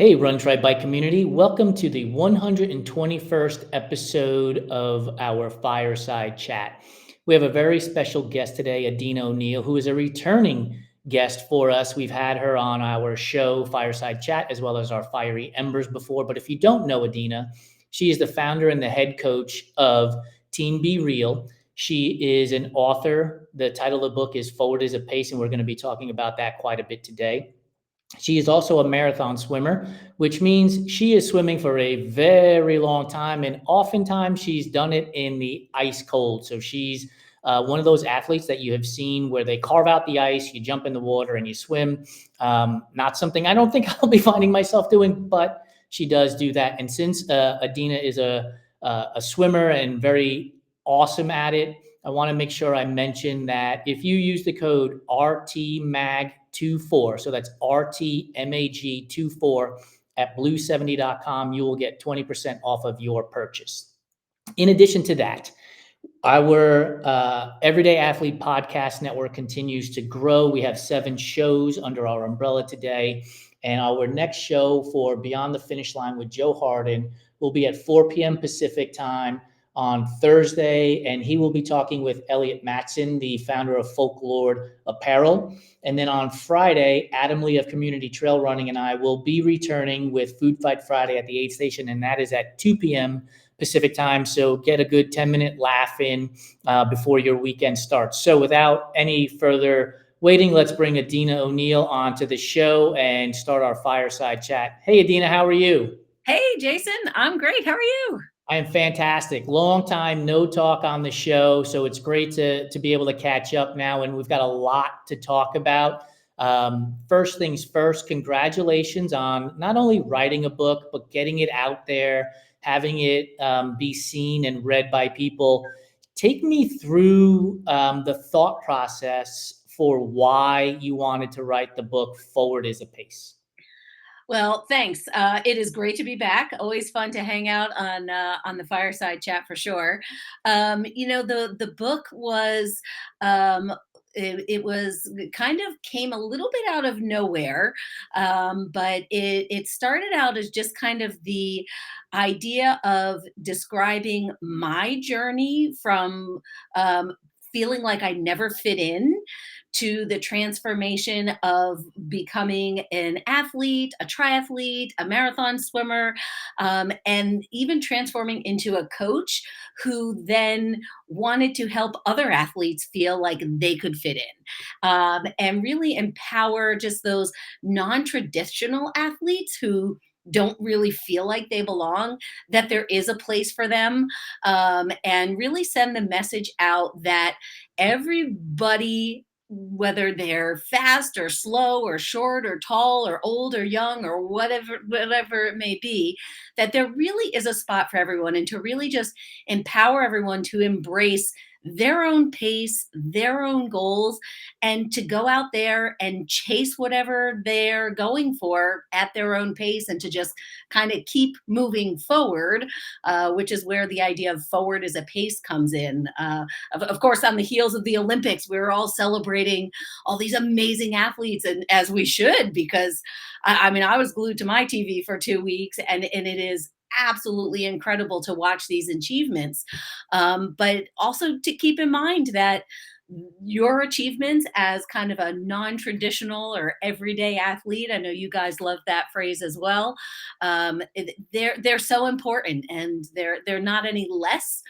Hey, Run Tri Bike community. Welcome to the 121st episode of our Fireside Chat. We have a very special guest today, Adina O'Neill, who is a returning guest for us. We've had her on our show, Fireside Chat, as well as our Fiery Embers before. But if you don't know Adina, she is the founder and the head coach of Team Be Real. She is an author. The title of the book is Forward is a Pace, and we're going to be talking about that quite a bit today. She is also a marathon swimmer, which means she is swimming for a very long time. And oftentimes she's done it in the ice cold. So she's one of those athletes that you have seen where they carve out the ice, you jump in the water and you swim. Not something I don't think I'll be finding myself doing, but she does do that. And since Adina is a swimmer and very awesome at it, I want to make sure I mention that if you use the code RTMAG24, so that's RTMAG24 at blue70.com, you will get 20% off of your purchase. In addition to that, our Everyday Athlete Podcast Network continues to grow. We have 7 shows under our umbrella today. And our next show for Beyond the Finish Line with Joe Harden will be at 4 p.m. Pacific time on Thursday, and he will be talking with Elliot Matson, the founder of Folklore Apparel. And then on Friday, Adam Lee of Community Trail Running and I will be returning with Food Fight Friday at the Aid Station, and that is at 2 p.m. Pacific time. So get a good 10-minute laugh in before your weekend starts. So without any further waiting, let's bring Adina O'Neill onto the show and start our fireside chat. Hey, Adina, how are you? Hey, Jason, I'm great. How are you? I am fantastic. Long time no talk on the show, so it's great to be able to catch up now, and we've got a lot to talk about. First things first, congratulations on not only writing a book, but getting it out there, having it be seen and read by people. Take me through the thought process for why you wanted to write the book Forward is a Pace. Well, thanks. It is great to be back. Always fun to hang out on the fireside chat for sure. The book was it was kind of came a little bit out of nowhere, but it started out as just kind of the idea of describing my journey from feeling like I never fit in to the transformation of becoming an athlete, a triathlete, a marathon swimmer, and even transforming into a coach who then wanted to help other athletes feel like they could fit in, and really empower just those non traditional athletes who don't really feel like they belong, that there is a place for them, and really send the message out that everybody, whether they're fast or slow or short or tall or old or young or whatever it may be, that there really is a spot for everyone, and to really just empower everyone to embrace their own pace, their own goals, and to go out there and chase whatever they're going for at their own pace, and to just kind of keep moving forward, which is where the idea of forward as a pace comes in. Of course, on the heels of the Olympics, we were all celebrating all these amazing athletes, and as we should, because I mean, I was glued to my TV for 2 weeks, and it is absolutely incredible to watch these achievements. But also to keep in mind that your achievements as kind of a non-traditional or everyday athlete, I know you guys love that phrase as well, they're so important, and they're not any less.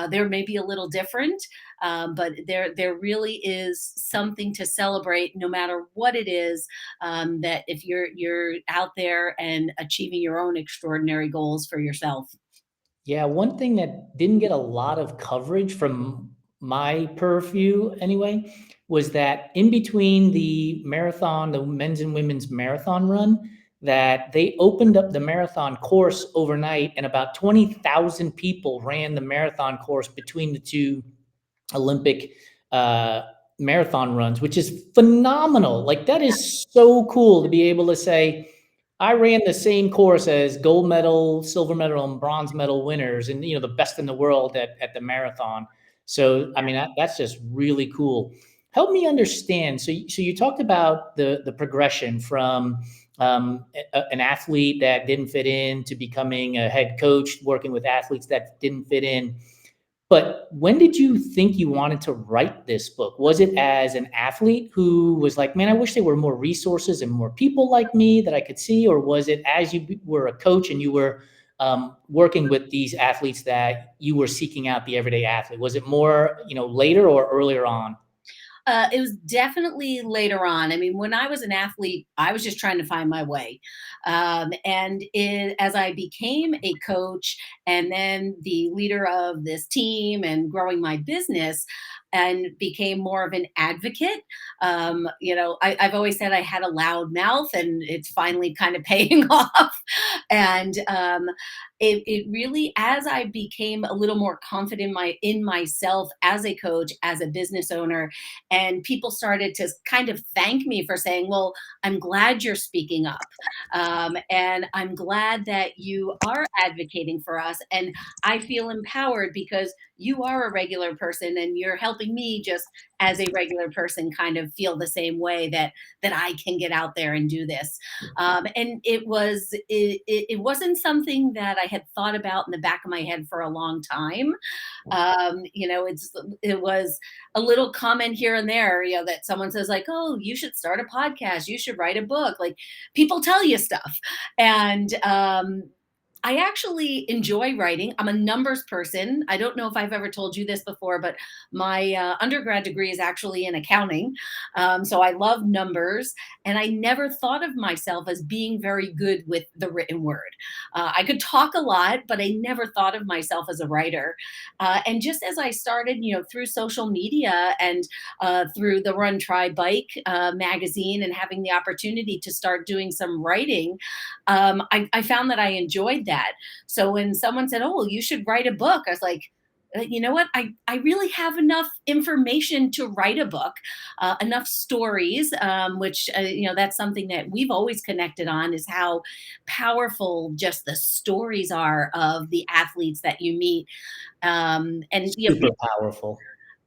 They're maybe a little different, but there really is something to celebrate no matter what it is, that if you're out there and achieving your own extraordinary goals for yourself. Yeah, one thing that didn't get a lot of coverage from my purview anyway was that in between the marathon, the men's and women's marathon run, that they opened up the marathon course overnight and about 20,000 people ran the marathon course between the two Olympic marathon runs, which is phenomenal. Like, that is so cool to be able to say, I ran the same course as gold medal, silver medal, and bronze medal winners, and the best in the world at the marathon. So, I mean, that's just really cool. Help me understand. So you talked about the progression from an athlete that didn't fit in to becoming a head coach, working with athletes that didn't fit in. But when did you think you wanted to write this book? Was it as an athlete who was like, man, I wish there were more resources and more people like me that I could see? Or was it as you were a coach and you were working with these athletes that you were seeking out the everyday athlete? Was it more, later or earlier on? It was definitely later on. I mean, when I was an athlete, I was just trying to find my way. As I became a coach and then the leader of this team and growing my business and became more of an advocate, I've always said I had a loud mouth and it's finally kind of paying off. And it really, as I became a little more confident in myself as a coach, as a business owner, and people started to kind of thank me for saying, well, I'm glad you're speaking up, and I'm glad that you are advocating for us, and I feel empowered because you are a regular person and you're helping me just as a regular person kind of feel the same way that I can get out there and do this. And it wasn't something that I had thought about in the back of my head for a long time. It was a little comment here and there, that someone says like, "Oh, you should start a podcast. You should write a book." Like people tell you stuff, and I actually enjoy writing. I'm a numbers person. I don't know if I've ever told you this before, but my undergrad degree is actually in accounting. So I love numbers. And I never thought of myself as being very good with the written word. I could talk a lot, but I never thought of myself as a writer. And just as I started, through social media and through the Run Tri Bike magazine and having the opportunity to start doing some writing, I found that I enjoyed that. So when someone said, "Oh, well, you should write a book," I was like, you know what? I really have enough information to write a book, enough stories, which, that's something that we've always connected on is how powerful just the stories are of the athletes that you meet. And, Super powerful.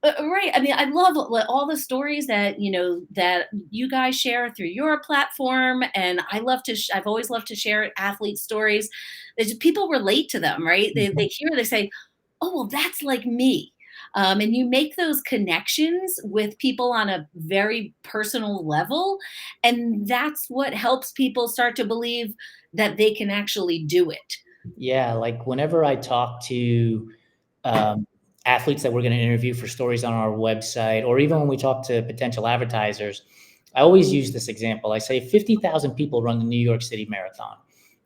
Right. I mean, I love all the stories that you guys share through your platform, and I've always loved to share athlete stories. People relate to them, right? They hear, they say, "Oh, well, that's like me." And you make those connections with people on a very personal level, and that's what helps people start to believe that they can actually do it. Yeah, like whenever I talk to um, athletes that we're going to interview for stories on our website, or even when we talk to potential advertisers, I always use this example. I say 50,000 people run the New York City Marathon.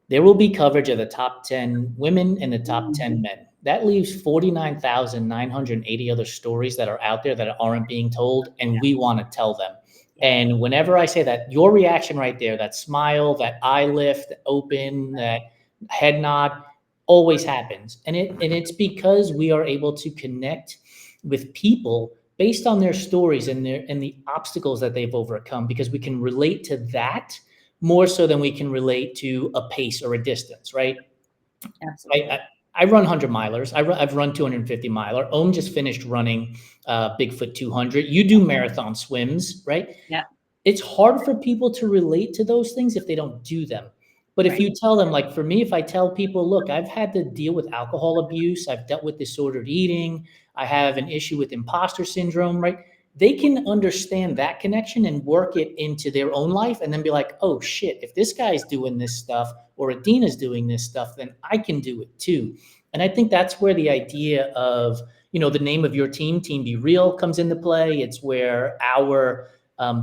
There will be coverage of the top 10 women and the top 10 men. That leaves 49,980 other stories that are out there that aren't being told, and we want to tell them. Yeah. And whenever I say that, your reaction right there, that smile, that eye lift, open, that head nod, always happens. And it's because we are able to connect with people based on their stories and the obstacles that they've overcome, because we can relate to that more so than we can relate to a pace or a distance, right? I, Absolutely. I, I run 100 milers. I've run 250 miler. Ohm just finished running Bigfoot 200. You do marathon swims, right? Yeah. It's hard for people to relate to those things if they don't do them. But if Right. you tell them, like for me, if I tell people, look, I've had to deal with alcohol abuse, I've dealt with disordered eating, I have an issue with imposter syndrome, right? They can understand that connection and work it into their own life and then be like, oh shit, if this guy's doing this stuff or Adina's doing this stuff, then I can do it too. And I think that's where the idea of, the name of your team, Team Be Real, comes into play. It's where our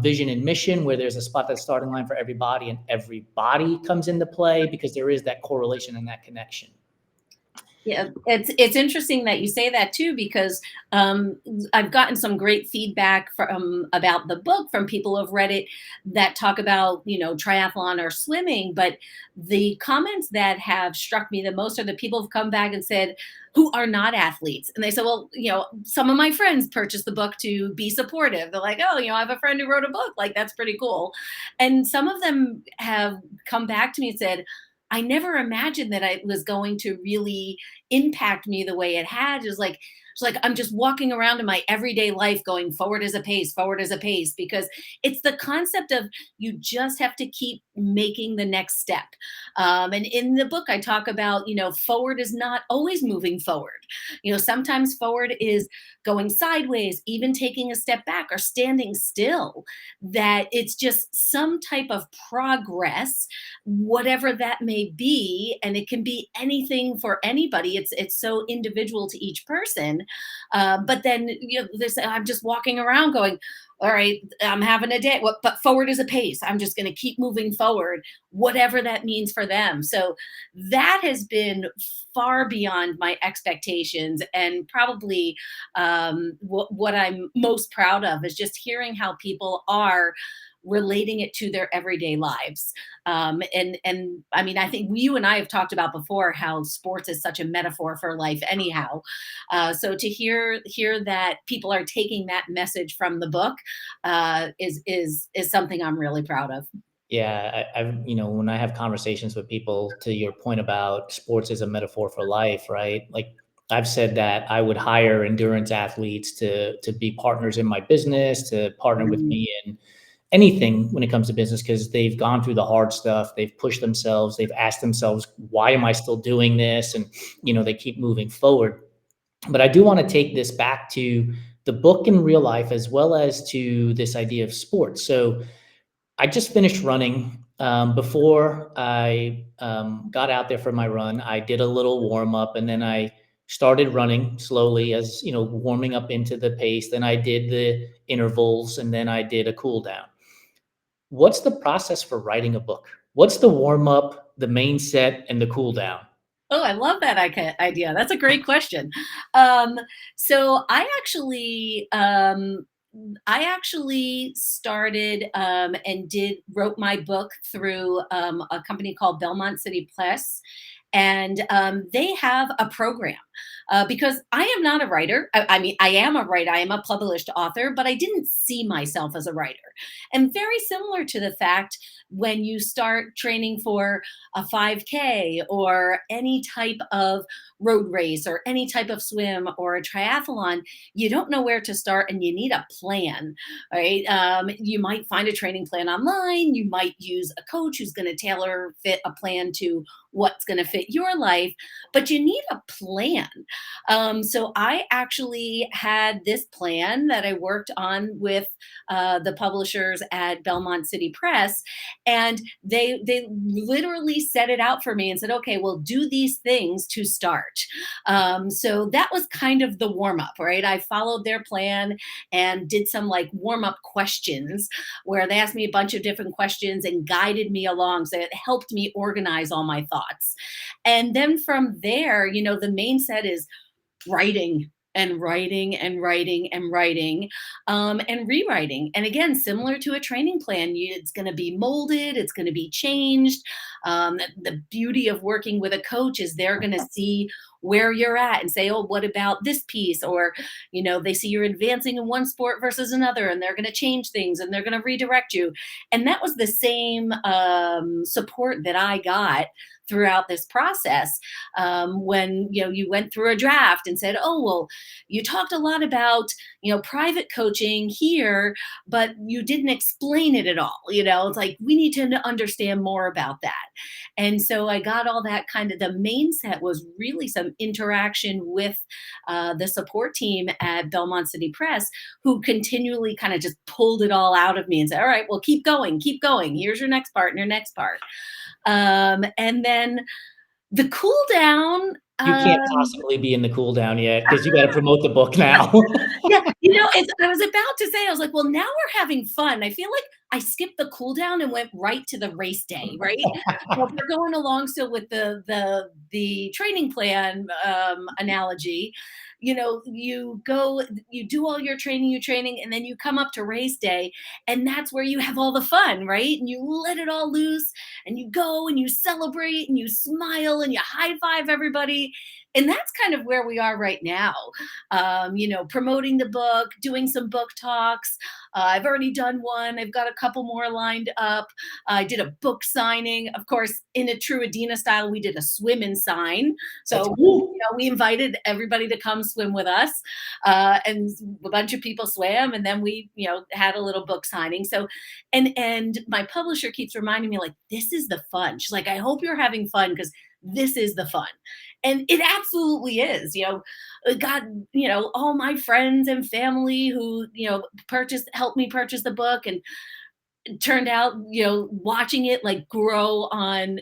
vision and mission, where there's a spot that's starting line for everybody, and everybody comes into play because there is that correlation and that connection. Yeah, it's interesting that you say that too, because I've gotten some great feedback from about the book from people who have read it that talk about triathlon or swimming, but the comments that have struck me the most are the people who've come back and said who are not athletes, and they said, well, some of my friends purchased the book to be supportive. They're like, oh, I have a friend who wrote a book, like that's pretty cool, and some of them have come back to me and said, I never imagined that I was going to really impact me the way it had. It was like It's like I'm just walking around in my everyday life going forward as a pace, forward as a pace, because it's the concept of you just have to keep making the next step. And in the book, I talk about, forward is not always moving forward. Sometimes forward is going sideways, even taking a step back or standing still, that it's just some type of progress, whatever that may be. And it can be anything for anybody. It's so individual to each person. But then, I'm just walking around going, all right, I'm having a day. But forward is a pace. I'm just going to keep moving forward, whatever that means for them. So that has been far beyond my expectations, and probably what I'm most proud of is just hearing how people are relating it to their everyday lives. And I mean, I think you and I have talked about before how sports is such a metaphor for life, anyhow. So to hear that people are taking that message from the book is something I'm really proud of. Yeah, I've, when I have conversations with people, to your point about sports as a metaphor for life, right? Like I've said that I would hire endurance athletes to be partners in my business, to partner with Mm. me in anything when it comes to business, because they've gone through the hard stuff, they've pushed themselves, they've asked themselves, why am I still doing this? And they keep moving forward. But I do want to take this back to the book in real life as well as to this idea of sports. So I just finished running. Before I got out there for my run, I did a little warm up, and then I started running slowly, as warming up into the pace. Then I did the intervals, and then I did a cool down. What's the process for writing a book? What's the warm up, the main set, and the cool down? Oh, I love that idea. That's a great question. Um, so I actually started and did wrote my book through a company called Belmont City Press, and they have a program because I am not a writer. I mean, I am a writer. I am a published author, but I didn't see myself as a writer. And very similar to the fact when you start training for a 5K or any type of road race or any type of swim or a triathlon, you don't know where to start and you need a plan, right? You might find a training plan online. You might use a coach who's going to tailor fit a plan to what's going to fit your life, but you need a plan. So I actually had this plan that I worked on with the publishers at Belmont City Press, and they literally set it out for me and said, okay, well, do these things to start. So that was kind of the warm up, right? I followed their plan and did some like warm up questions where they asked me a bunch of different questions and guided me along. So it helped me organize all my thoughts. And then from there, the main set is writing and writing and writing and writing, and rewriting. And again, similar to a training plan, it's going to be molded, it's going to be changed. The beauty of working with a coach is they're going to see where you're at and say, oh, what about this piece? Or, they see you're advancing in one sport versus another, and they're going to change things and they're going to redirect you. And that was the same support that I got throughout this process. When you went through a draft and said, oh, well, you talked a lot about private coaching here, but you didn't explain it at all. It's like we need to understand more about that. And so I got all that. Kind of the main set was really some interaction with the support team at Belmont City Press, who continually kind of just pulled it all out of me and said, all right, well, keep going, keep going, here's your next part and your next part. And then the cool down. You can't possibly be in the cool down yet because you got to promote the book now. Yeah, I was about to say, I was like, well, now we're having fun. I feel like I skipped the cool down and went right to the race day, right? Well, we're going along still with the training plan analogy. You go, you do all your training, and then you come up to race day, and that's where you have all the fun, right? And you let it all loose, and you go and you celebrate and you smile and you high five everybody. and that's kind of where we are right now. Promoting the book, doing some book talks. I've already done one. I've got a couple more lined up. I did a book signing. Of course, in a true Adina style, we did a swim and sign. That's So, cool. we invited everybody to come swim with us, and a bunch of people swam, and then we, had a little book signing. So, and my publisher keeps reminding me, like, this is the fun. She's like, I hope you're having fun because this is the fun. And it absolutely is. Got, all my friends and family who, helped me purchase the book, and it turned out, watching it like grow on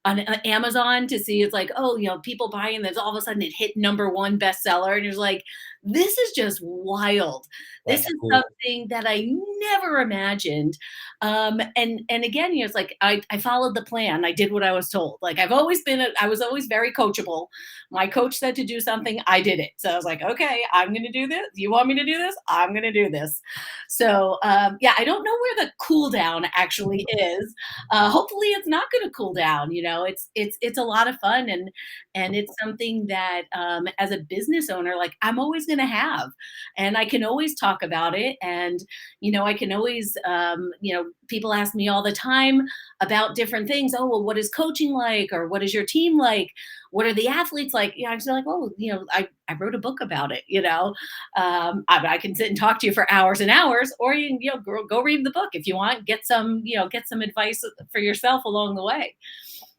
Amazon to see, it's like, oh, people buying this, all of a sudden it hit number one bestseller, and you're like, this is just wild. This That's is cool. something that I never imagined. And again, it's like I followed the plan. I did what I was told. Like, I was always very coachable. My coach said to do something, I did it. So I was like, okay, I'm going to do this. You want me to do this? I'm going to do this. So yeah, I don't know where the cool down actually is. Hopefully, it's not going to cool down. It's a lot of fun, and it's something that, as a business owner, like, I'm always going to have, and I can always talk about it. And I can always, people ask me all the time about different things. Oh, well, what is coaching like, or what is your team like? What are the athletes like? I'm just like, oh, I wrote a book about it. I can sit and talk to you for hours and hours, or you can, go read the book if you want. Get some advice for yourself along the way.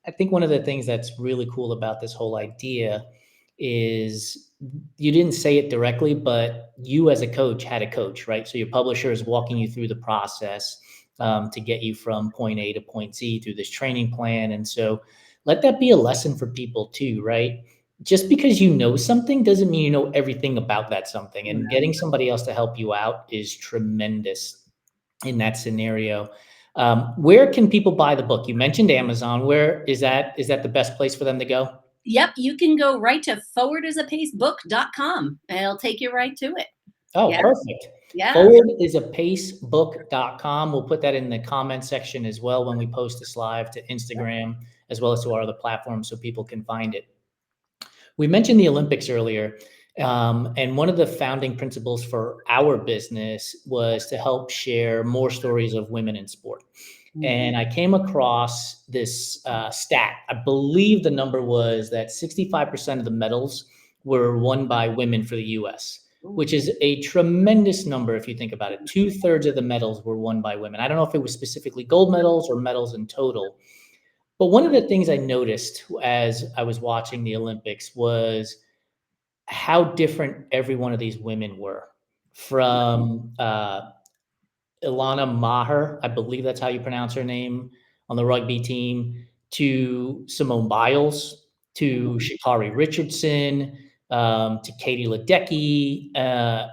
I think one of the things that's really cool about this whole idea is you didn't say it directly, but you as a coach had a coach, right? So your publisher is walking you through the process to get you from point A to point Z through this training plan. And so let that be a lesson for people too, right? Just because you know something doesn't mean you know everything about that something. And getting somebody else to help you out is tremendous in that scenario. Where can people buy the book? You mentioned Amazon. Where is that? Is that the best place for them to go? Yep, you can go right to forwardisapacebook.com, and it'll take you right to it. Oh, Yeah, perfect. yeah. Forwardisapacebook.com. We'll put that in the comment section as well when we post this live to Instagram as well as to our other platforms so people can find it. We mentioned the Olympics earlier, and one of the founding principles for our business was to help share more stories of women in sport. Mhm. And I came across this stat. I believe the number was that 65% of the medals were won by women for the US, Ooh. which is a tremendous number if you think about it. Two-thirds of the medals were won by women. I don't know if it was specifically gold medals or medals in total. But one of the things I noticed as I was watching the Olympics was how different every one of these women were. From Ilana Maher, I believe that's how you pronounce her name, on the rugby team, to Simone Biles, to Sha'Carri Richardson, to Katie Ledecky. I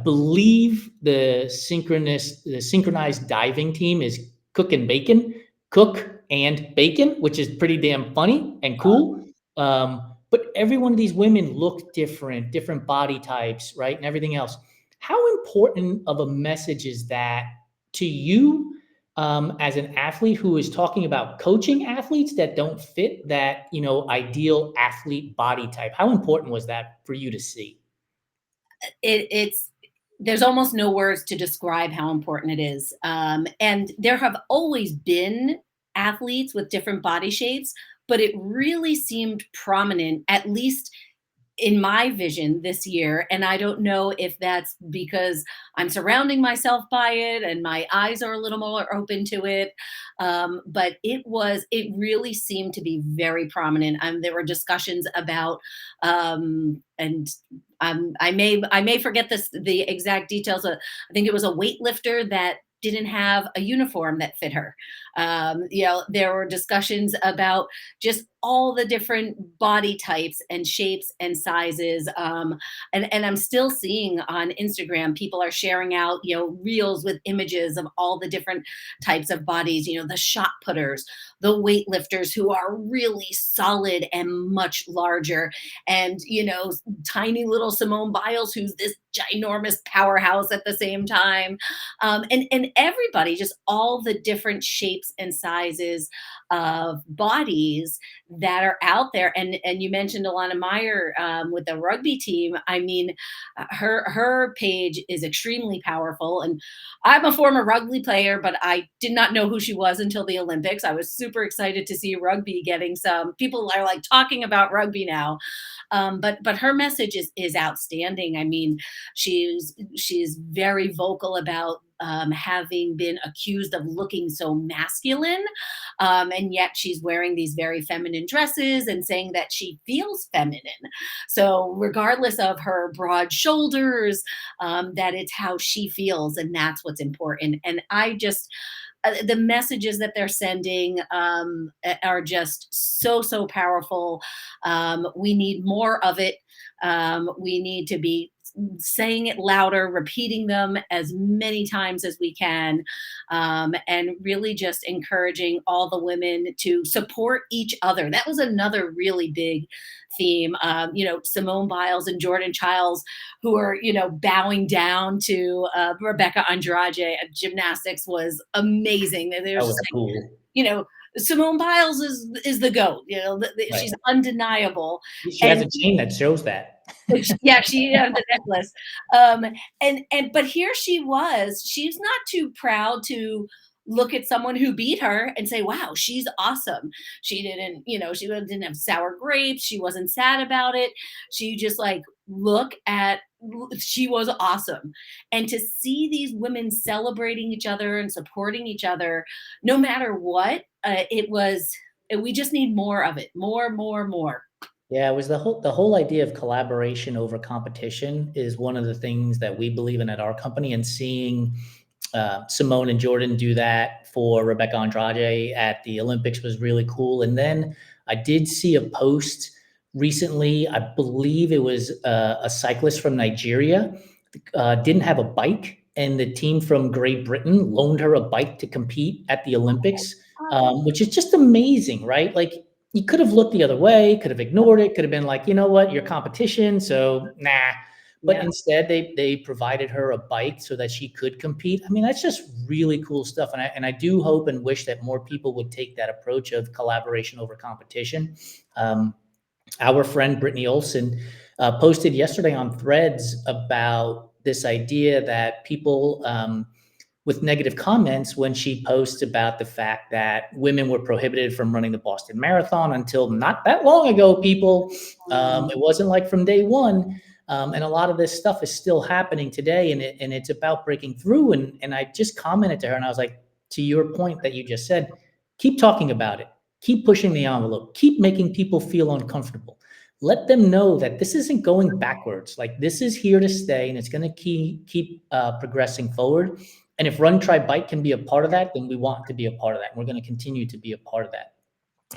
believe the synchronized diving team is Cook and Bacon, which is pretty damn funny and cool. But every one of these women look different, different body types, right, and everything else. How important of a message is that to you as an athlete who is talking about coaching athletes that don't fit that ideal athlete body type? How important was that for you to see? It's there's almost no words to describe how important it is. And there have always been athletes with different body shapes, but it really seemed prominent, at least in my vision this year. And I don't know if that's because I'm surrounding myself by it and my eyes are a little more open to it. But it really seemed to be very prominent. There were discussions about, and I may forget the exact details. I think it was a weightlifter that didn't have a uniform that fit her. There were discussions about just all the different body types and shapes and sizes. And I'm still seeing on Instagram, people are sharing out, reels with images of all the different types of bodies, the shot putters, the weightlifters who are really solid and much larger, and, tiny little Simone Biles, who's this ginormous powerhouse at the same time. And everybody, just all the different shapes and sizes of bodies that are out there. And you mentioned Alana Meyer with the rugby team. I mean, her page is extremely powerful. And I'm a former rugby player, but I did not know who she was until the Olympics. I was super excited to see rugby getting some people are like talking about rugby now. But her message is outstanding. I mean, she's very vocal about having been accused of looking so masculine, and yet she's wearing these very feminine dresses and saying that she feels feminine. So regardless of her broad shoulders, that it's how she feels, and that's what's important. And I just the messages that they're sending are just so powerful. We need more of it. We need to be saying it louder, repeating them as many times as we can, and really just encouraging all the women to support each other. That was another really big theme. Simone Biles and Jordan Childs, who are, bowing down to Rebecca Andrade at gymnastics, was amazing. That There's just was like, cool. you know, Simone Biles is the goat. Right. She's undeniable. She has And a chain that shows that. yeah, she had the necklace. Um, and but here she was. She's not too proud to look at someone who beat her and say, "Wow, she's awesome." She didn't have sour grapes. She wasn't sad about it. She just like look at she was awesome. And to see these women celebrating each other and supporting each other, no matter what, we just need more of it. More, more, more. Yeah, it was the whole idea of collaboration over competition is one of the things that we believe in at our company, and seeing Simone and Jordan do that for Rebecca Andrade at the Olympics was really cool. And then I did see a post recently. I believe it was a cyclist from Nigeria didn't have a bike, and the team from Great Britain loaned her a bike to compete at the Olympics, which is just amazing, right? Like, you could have looked the other way, could have ignored it, could have been like, you know what, your competition, so nah. But Yeah. instead, they provided her a bike so that she could compete. I mean, that's just really cool stuff, and I do hope and wish that more people would take that approach of collaboration over competition. Um, our friend Brittany Olson posted yesterday on Threads about this idea that people with negative comments when she posts about the fact that women were prohibited from running the Boston Marathon until not that long ago, people. It wasn't like from day one. And a lot of this stuff is still happening today, and it's about breaking through. And I just commented to her, and I was like, to your point that you just said, keep talking about it, keep pushing the envelope, keep making people feel uncomfortable. Let them know that this isn't going backwards. Like, this is here to stay, and it's going to keep progressing forward. And if Run, Try, Bike can be a part of that, then we want to be a part of that. And we're going to continue to be a part of that.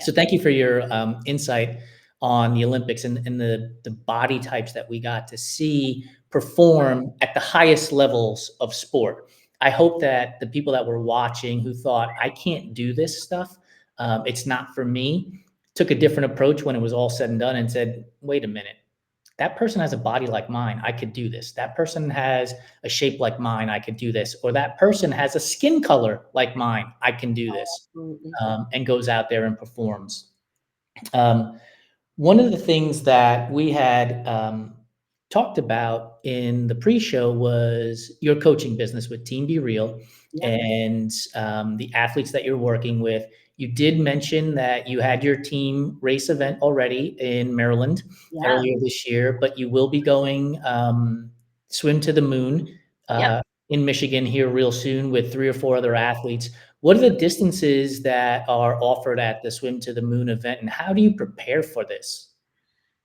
So thank you for your insight on the Olympics and the body types that we got to see perform at the highest levels of sport. I hope that the people that were watching who thought, I can't do this stuff, it's not for me, took a different approach when it was all said and done and said, wait a minute, that person has a body like mine. I could do this. That person has a shape like mine. I could do this. Or that person has a skin color like mine. I can do this. Absolutely. And goes out there and performs. Um, One of the things that we had talked about in the pre-show was your coaching business with Team Be Real, Yep. and the athletes that you're working with. You did mention that you had your team race event already in Maryland Yeah. earlier this year, but you will be going swim to the moon Yep. in Michigan here real soon with 3 or 4 other athletes. What are the distances that are offered at the Swim to the Moon event, and how do you prepare for this?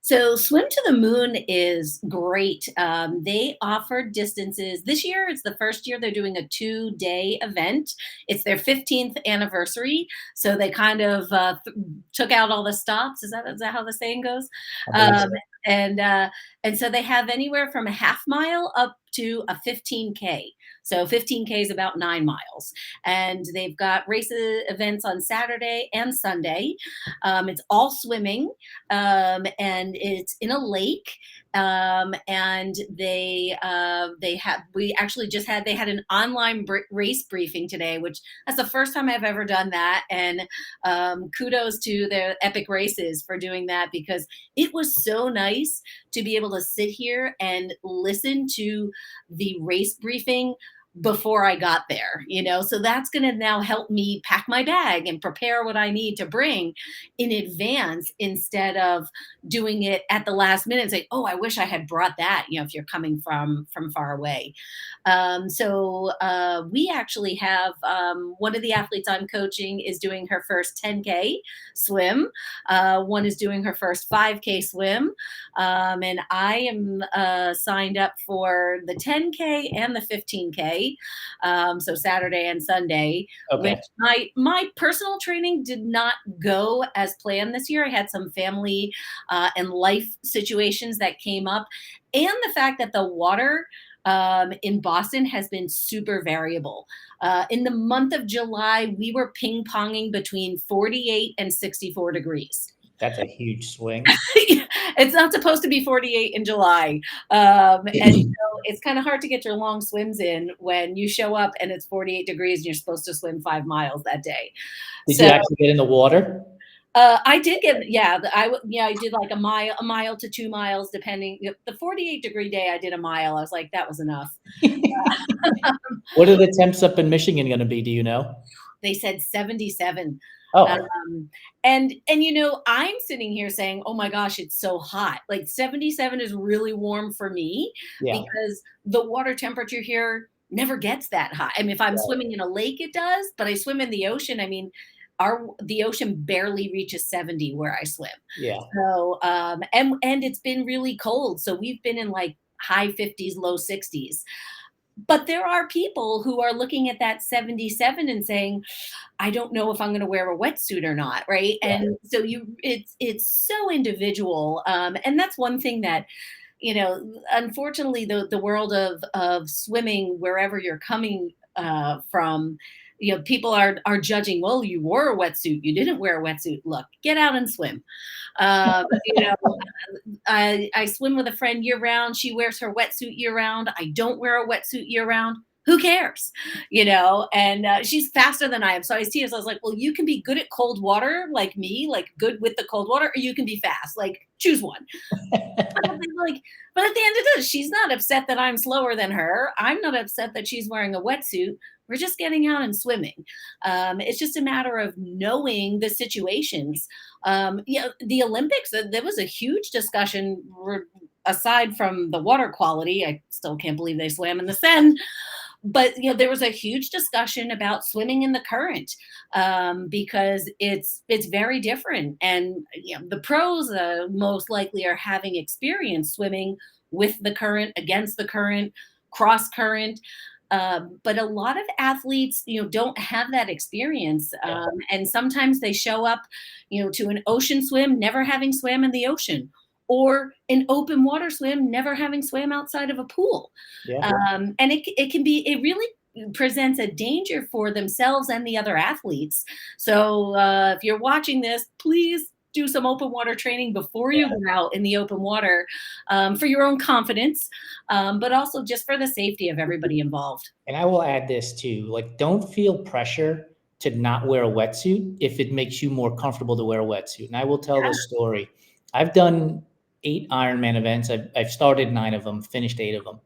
So Swim to the Moon is great. They offer distances. This year, it's the first year they're doing a 2-day event. It's their 15th anniversary. So they kind of took out all the stops. Is that how the saying goes? I believe Um, so. and uh, and so they have anywhere from a half mile up to a 15K. So 15K is about 9 miles. And they've got races events on Saturday and Sunday. It's all swimming, and it's in a lake. And they have we actually just had they had an online race briefing today, which that's the first time I've ever done that. And kudos to their Epic Races for doing that, because it was so nice to be able to sit here and listen to the race briefing before I got there, So that's going to now help me pack my bag and prepare what I need to bring in advance, instead of doing it at the last minute and say, "Oh, I wish I had brought that," if you're coming from far away. So we actually have one of the athletes I'm coaching is doing her first 10K swim. One is doing her first 5K swim. And I am signed up for the 10K and the 15K. So Saturday and Sunday, Okay. which my personal training did not go as planned this year. I had some family and life situations that came up, and the fact that the water in Boston has been super variable. In the month of July, we were ping ponging between 48 and 64 degrees. That's a huge swing. It's not supposed to be 48 in July. And so it's kind of hard to get your long swims in when you show up and it's 48 degrees and you're supposed to swim 5 miles that day. Did you actually get in the water? I did get, I did like a mile to 2 miles, depending. The 48-degree day, I did a mile. I was like, that was enough. What are the temps up in Michigan going to be? Do you know? They said 77. Oh, and I'm sitting here saying, oh my gosh, it's so hot. Like 77 is really warm for me, yeah. because the water temperature here never gets that high. I mean, if I'm swimming in a lake, it does, but I swim in the ocean. I mean, the ocean barely reaches 70 where I swim. Yeah. So, and it's been really cold. So we've been in like high 50s, low 60s. But there are people who are looking at that 77 and saying, I don't know if I'm going to wear a wetsuit or not, right? Yeah. And so it's so individual, and that's one thing that, unfortunately, the world of swimming, wherever you're coming from, people are judging. Well, you wore a wetsuit, you didn't wear a wetsuit. Look, get out and swim. I swim with a friend year round. She wears her wetsuit year round. I don't wear a wetsuit year round. Who cares? And she's faster than I am. So I see her. So I was like, well, you can be good at cold water like me, like good with the cold water, or you can be fast. Like, choose one. But at the end of the day, she's not upset that I'm slower than her. I'm not upset that she's wearing a wetsuit. We're just getting out and swimming. It's just a matter of knowing the situations. The Olympics, there was a huge discussion aside from the water quality. I still can't believe they swam in the Seine. But there was a huge discussion about swimming in the current, because it's very different. And the pros most likely are having experience swimming with the current, against the current, cross current. But a lot of athletes, don't have that experience. And sometimes they show up, to an ocean swim, never having swam in the ocean, or an open water swim, never having swam outside of a pool. Yeah. And it really presents a danger for themselves and the other athletes. So if you're watching this, please do some open water training before you go out in the open water, for your own confidence, but also just for the safety of everybody involved. And I will add this too, like, don't feel pressure to not wear a wetsuit if it makes you more comfortable to wear a wetsuit. And I will tell this story. I've done 8 Ironman events. I've started 9 of them, finished 8 of them.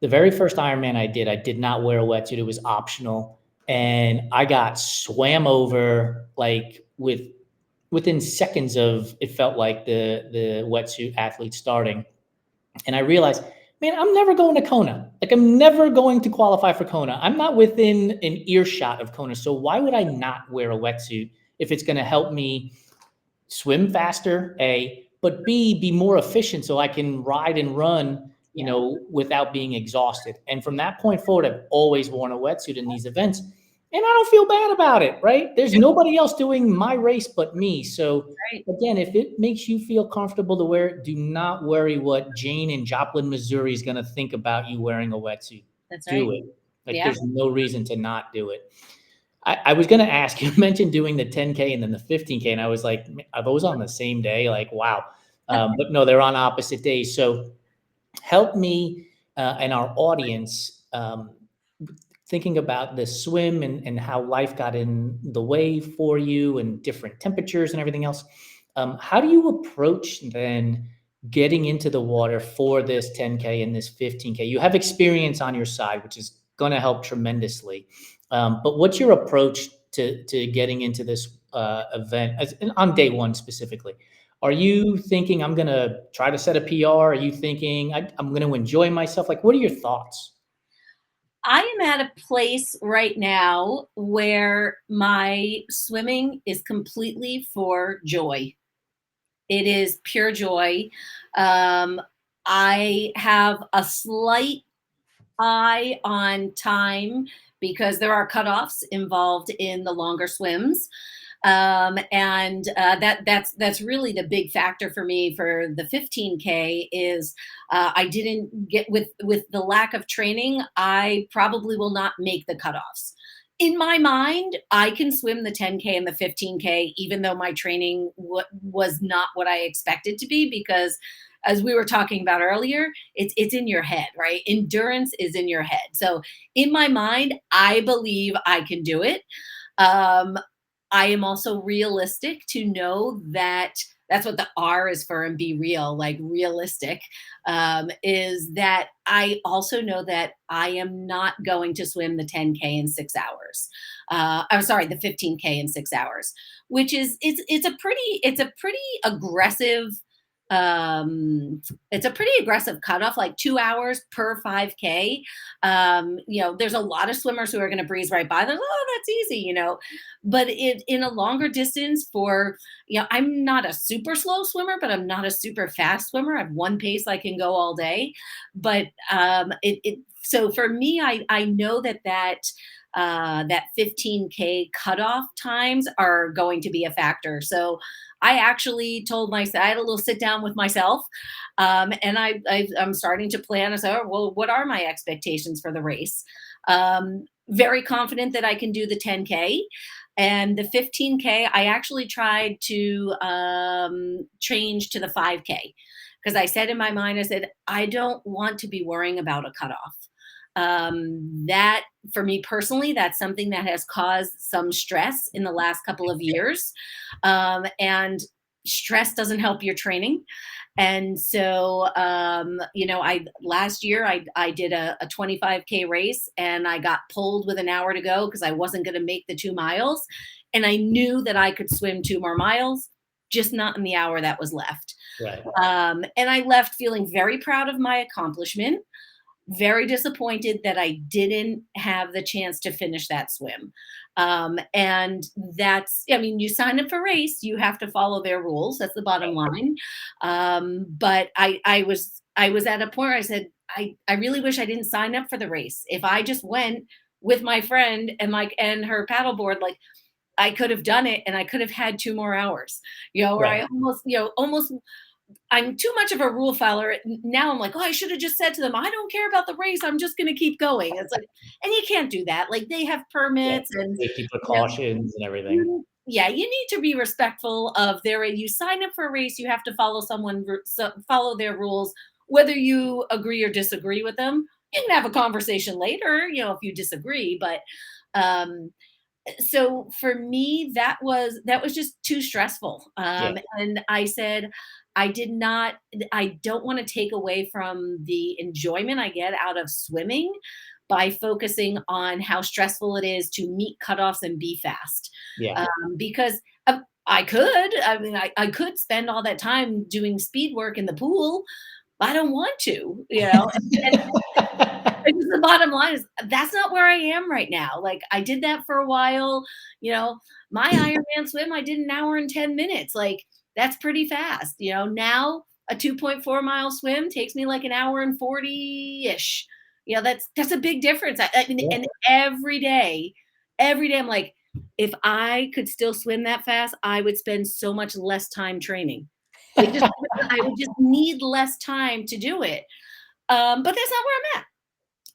The very first Ironman I did not wear a wetsuit. It was optional. And I got swam over like within seconds of, it felt like the wetsuit athlete starting. And I realized, man, I'm never going to Kona. Like, I'm never going to qualify for Kona. I'm not within an earshot of Kona. So why would I not wear a wetsuit if it's going to help me swim faster, A, but B, be more efficient so I can ride and run, without being exhausted. And from that point forward, I've always worn a wetsuit in these events. and I don't feel bad about it, right? There's nobody else doing my race but me. So Right. again, if it makes you feel comfortable to wear it, do not worry what Jane in Joplin, Missouri is going to think about you wearing a wetsuit. That's Do right. it. Like Yeah. there's no reason to not do it. I was going to ask, you mentioned doing the 10K and then the 15K, and I was like, are those on the same day? Like, wow. But no, they're on opposite days. So help me and our audience thinking about the swim and how life got in the way for you and different temperatures and everything else. How do you approach then getting into the water for this 10K and this 15K? You have experience on your side, which is going to help tremendously. But what's your approach to getting into this event on day one specifically? Are you thinking I'm going to try to set a PR? Are you thinking I'm going to enjoy myself? Like, what are your thoughts? I am at a place right now where my swimming is completely for joy. It is pure joy. Um, I have a slight eye on time because there are cutoffs involved in the longer swims. And that's really the big factor for me for the 15K is I didn't get with the lack of training. I probably will not make the cutoffs. In my mind, I can swim the 10K and the 15K, even though my training was not what I expected to be, because as we were talking about earlier, it's in your head, right? Endurance is in your head. So in my mind, I believe I can do it. Um, I am also realistic to know that that's what the R is for and be real, like realistic, is that I also know that I am not going to swim the 10K in 6 hours. I'm sorry, the 15K in 6 hours, which is it's a pretty aggressive it's a pretty aggressive cutoff, like 2 hours per 5K. There's a lot of swimmers who are going to breeze right by. There's, oh, that's easy, but in a longer distance I'm not a super slow swimmer, but I'm not a super fast swimmer. I have one pace I can go all day. But so for me, I know that 15K cutoff times are going to be a factor. So I actually told myself, I had a little sit down with myself, and I'm starting to plan. I said, oh, well, what are my expectations for the race? Very confident that I can do the 10K. And the 15K, I actually tried to change to the 5K because I said in my mind, I said, I don't want to be worrying about a cutoff. That for me personally, that's something that has caused some stress in the last couple of years. And stress doesn't help your training. And so, I last year I did a 25K race and I got pulled with an hour to go because I wasn't going to make the 2 miles. And I knew that I could swim 2 more miles, just not in the hour that was left. Right. And I left feeling very proud of my accomplishment, very disappointed that I didn't have the chance to finish that swim. And I mean, you sign up for a race, you have to follow their rules. That's the bottom line. But I was at a point where I said, I really wish I didn't sign up for the race. If I just went with my friend and her paddleboard, like I could have done it and I could have had 2 more hours, or Right. I almost I'm too much of a rule follower. Now I'm like, oh, I should have just said to them, I don't care about the race. I'm just going to keep going. It's like, and you can't do that. Like they have Yeah. permits and, Safety you know, precautions and everything. yeah, you need to be respectful of you sign up for a race. You have to follow follow their rules, whether you agree or disagree with them. You can have a conversation later, if you disagree, but, um, so for me that was just too stressful, Yeah. and I said I don't want to take away from the enjoyment I get out of swimming by focusing on how stressful it is to meet cutoffs and be fast, Yeah. because I could spend all that time doing speed work in the pool. I don't want to, it's just the bottom line is that's not where I am right now. Like I did that for a while, you know, my Ironman swim, I did an hour and 10 minutes. Like that's pretty fast. Now a 2.4 mile swim takes me like an hour and 40-ish. That's a big difference. I mean, Yeah. and every day every day I'm like, if I could still swim that fast, I would spend so much less time training. Like just I would just need less time to do it. But that's not where I'm at,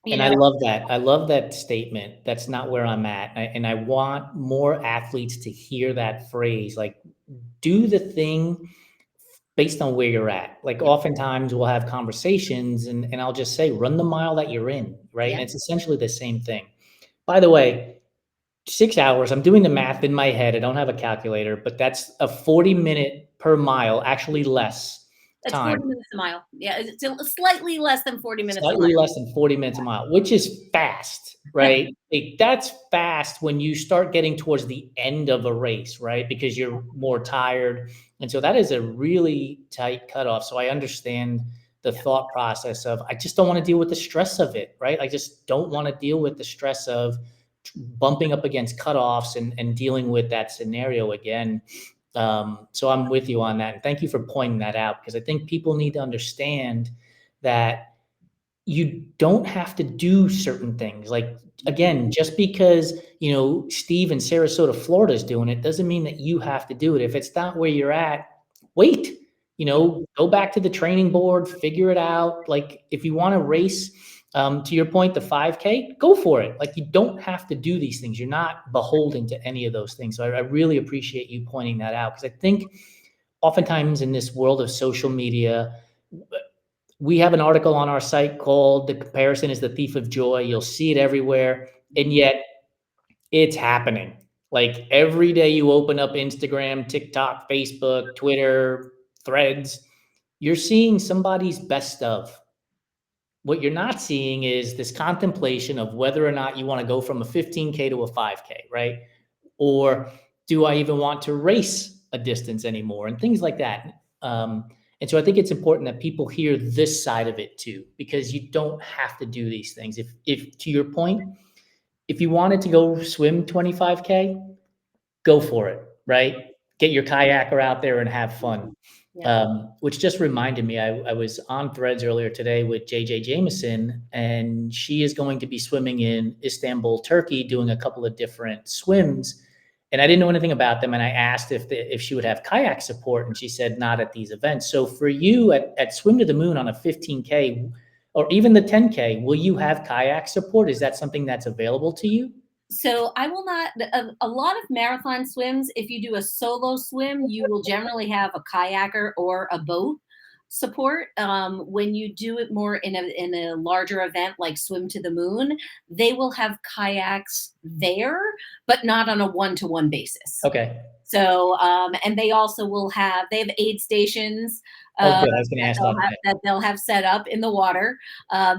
you And I know? love that. I love that statement. That's not where I'm at. And I want more athletes to hear that phrase, like, do the thing based on where you're at. Like, Yep. oftentimes we'll have conversations and I'll just say, run the mile that you're in, right? And Yeah. it's essentially the same thing. By the way, 6 hours, I'm doing the math in my head. I don't have a calculator, but that's a 40-minute per mile, actually less That's time. 40 minutes a mile. Yeah, it's slightly less than 40 minutes a mile. Slightly less than 40 minutes a mile, which is fast, right? Like, that's fast when you start getting towards the end of a race, right? Because you're more tired. And so that is a really tight cutoff. So I understand the Yeah. thought process of, I just don't want to deal with the stress of it, right? I just don't want to deal with the stress of bumping up against cutoffs and dealing with that scenario again. So I'm with you on that. And thank you for pointing that out, because I think people need to understand that you don't have to do certain things. Like, again, just because, Steve in Sarasota, Florida is doing it doesn't mean that you have to do it. If it's not where you're at, wait, Yeah. go back to the training board, figure it out. Like, if you want to race, to your point, the 5K, go for it. Like, you don't have to do these things. You're not beholden to any of those things. So I really appreciate you pointing that out, because I think oftentimes in this world of social media, we have an article on our site called "The Comparison is the Thief of Joy." You'll see it everywhere, and yet it's happening. Like, every day you open up Instagram, TikTok, Facebook, Twitter, Threads, you're seeing somebody's best of. What you're not seeing is this contemplation of whether or not you want to go from a 15K to a 5K, right? Or do I even want to race a distance anymore, and things like that. And so I think it's important that people hear this side of it too, because you don't have to do these things. If to your point, if you wanted to go swim 25K, go for it, right? Get your kayaker out there and have fun. Yeah. Which just reminded me, I was on Threads earlier today with JJ Jameson, and she is going to be swimming in Istanbul, Turkey, doing a couple of different swims. And I didn't know anything about them. And I asked if she would have kayak support, and she said not at these events. So for you at Swim to the Moon on a 15K or even the 10K, will you have kayak support? Is that something that's available to you? So I will not. A lot of marathon swims, if you do a solo swim, you will generally have a kayaker or a boat support. When you do it more in a larger event like Swim to the Moon, they will have kayaks there, but not on a one-to-one basis. Okay. So, and they also will have they have aid stations, Oh, good. I was going to that ask that. Okay. they'll have set up in the water.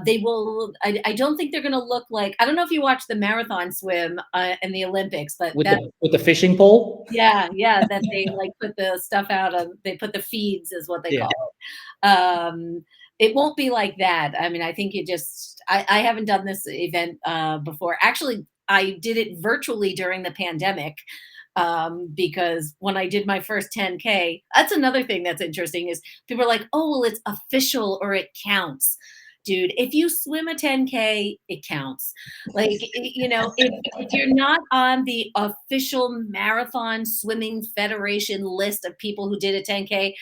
They will I don't think they're gonna look like I don't know if you watch the marathon swim, in the Olympics, but With that the fishing pole? yeah, yeah, that they, like, put the stuff out of they put the feeds is what they Yeah. call it. It won't be like that. I mean, I think you just I haven't done this event, before. Actually, I did it virtually during the pandemic, because when I did my first 10K, that's another thing that's interesting is people are like, oh, well, it's official or it counts. Dude, if you swim a 10K, it counts. Like, if you're not on the official Marathon Swimming Federation list of people who did a 10K,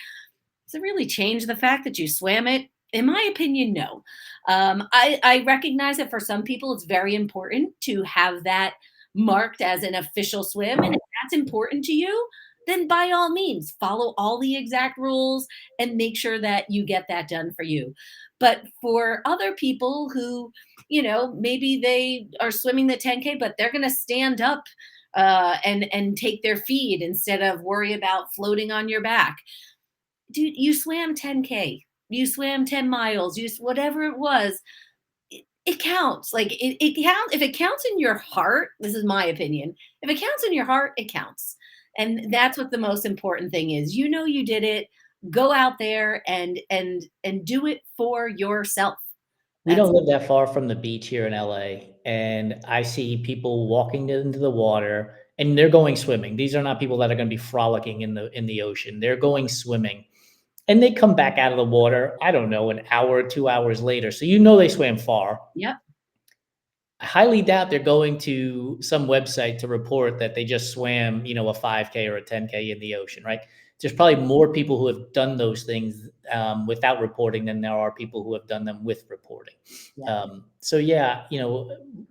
does it really change the fact that you swam it? In my opinion, no. I recognize that for some people, it's very important to have that marked as an official swim. And if that's important to you, then by all means, follow all the exact rules and make sure that you get that done for you. But for other people who, maybe they are swimming the 10K, but they're going to stand up and take their feed instead of worry about floating on your back. Dude, you swam 10K, you swam 10 miles, whatever it was, it counts. Like it counts. If it counts in your heart, this is my opinion. If it counts in your heart, it counts. And that's what the most important thing is. You did it. Go out there and do it for yourself. We That's don't live that far from the beach here in LA, and I see people walking into the water, and they're going swimming. These are not people that are gonna be frolicking in the ocean. They're going swimming, and they come back out of the water, I don't know, an hour, 2 hours later, so they swam far. yep. I highly doubt they're going to some website to report that they just swam, a 5K or a 10K in the ocean, right? There's probably more people who have done those things without reporting than there are people who have done them with reporting. Yeah. So yeah,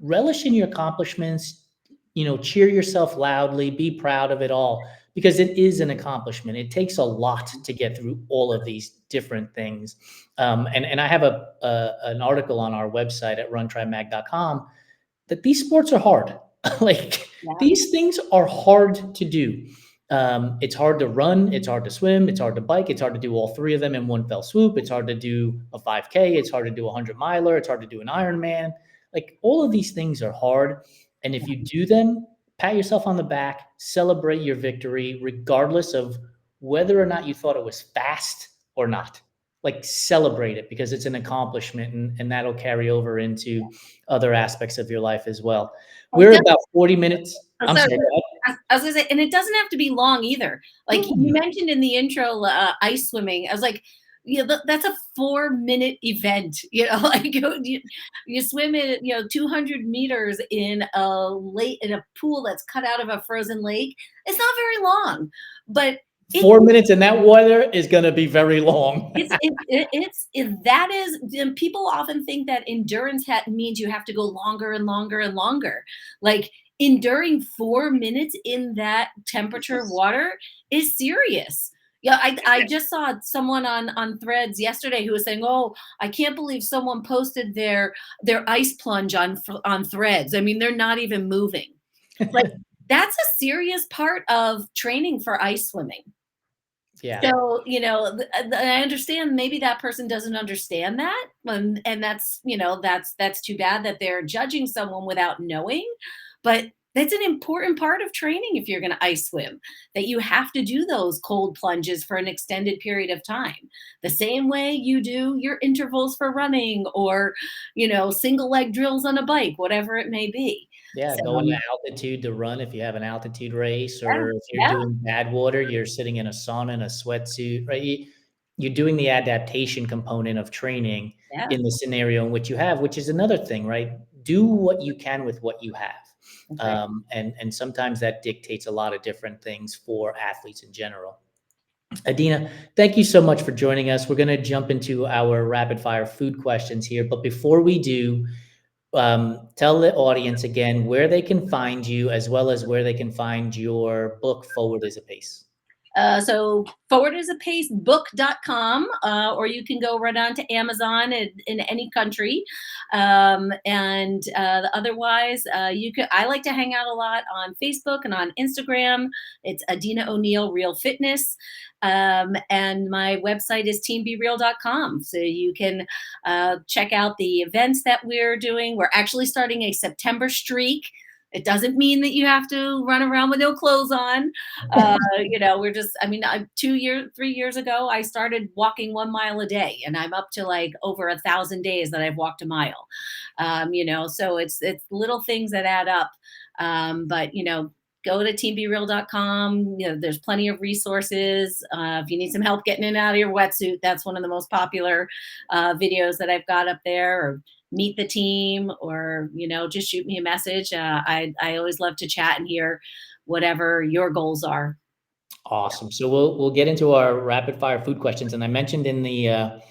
relish in your accomplishments, cheer yourself loudly, be proud of it all because it is an accomplishment. It takes a lot to get through all of these different things. And I have an article on our website at runtrimag.com that these sports are hard. Like Yeah. these things are hard to do. It's hard to run, it's hard to swim, it's hard to bike, it's hard to do all three of them in one fell swoop. It's hard to do a 5K, it's hard to do a 100 miler, it's hard to do an Ironman. Like all of these things are hard. And if you do them, pat yourself on the back, celebrate your victory, regardless of whether or not you thought it was fast or not. Like celebrate it because it's an accomplishment and that'll carry over into other aspects of your life as well. Oh, We're about 40 minutes. I'm I'm sorry. sorry. Go I was gonna say, and it doesn't have to be long either. Like ahead. you mentioned in the intro, ice swimming. I was like, that's a 4-minute event. Like you swim in, 200 meters in a lake in a pool that's cut out of a frozen lake. It's not very long, but it 4 minutes in that water is going to be very long. that is and people often think that endurance means you have to go longer and longer and longer. Like enduring 4 minutes in that temperature water is serious. Yeah, I just saw someone on Threads yesterday who was saying, "Oh, I can't believe someone posted their ice plunge on Threads. I mean, they're not even moving." Like that's a serious part of training for ice swimming. Yeah. So, I understand maybe that person doesn't understand that, and that's too bad that they're judging someone without knowing, but that's an important part of training if you're going to ice swim, that you have to do those cold plunges for an extended period of time. The same way you do your intervals for running or, single leg drills on a bike, whatever it may be. Yeah, So, going to altitude to run if you have an altitude race, yeah, or if you're yeah, doing bad water, you're sitting in a sauna in a sweatsuit, right? You're doing the adaptation component of training yeah, in the scenario in which you have, which is another thing, right? Do what you can with what you have. that's right. And sometimes that dictates a lot of different things for athletes in general. Adina, thank you so much for joining us. We're going to jump into our rapid fire food questions here. But before we do, tell the audience again where they can find you, as well as where they can find your book, Forward is a Pace. So forwardisapace.book.com, or you can go right on to Amazon in any country. And otherwise, I like to hang out a lot on Facebook and on Instagram. It's Adina O'Neill Real Fitness. And my website is teambereal.com. So you can check out the events that we're doing. We're actually starting a September streak. It doesn't mean that you have to run around with no clothes on. We're just, 3 years ago, I started walking 1 mile a day, and I'm up to like over 1,000 days that I've walked a mile. So it's little things that add up. But go to teambereal.com. There's plenty of resources. If you need some help getting in and out of your wetsuit, that's one of the most popular videos that I've got up there. Or meet the team, or just shoot me a message. I always love to chat and hear whatever your goals are. Awesome. So we'll get into our rapid fire food questions, and I mentioned in the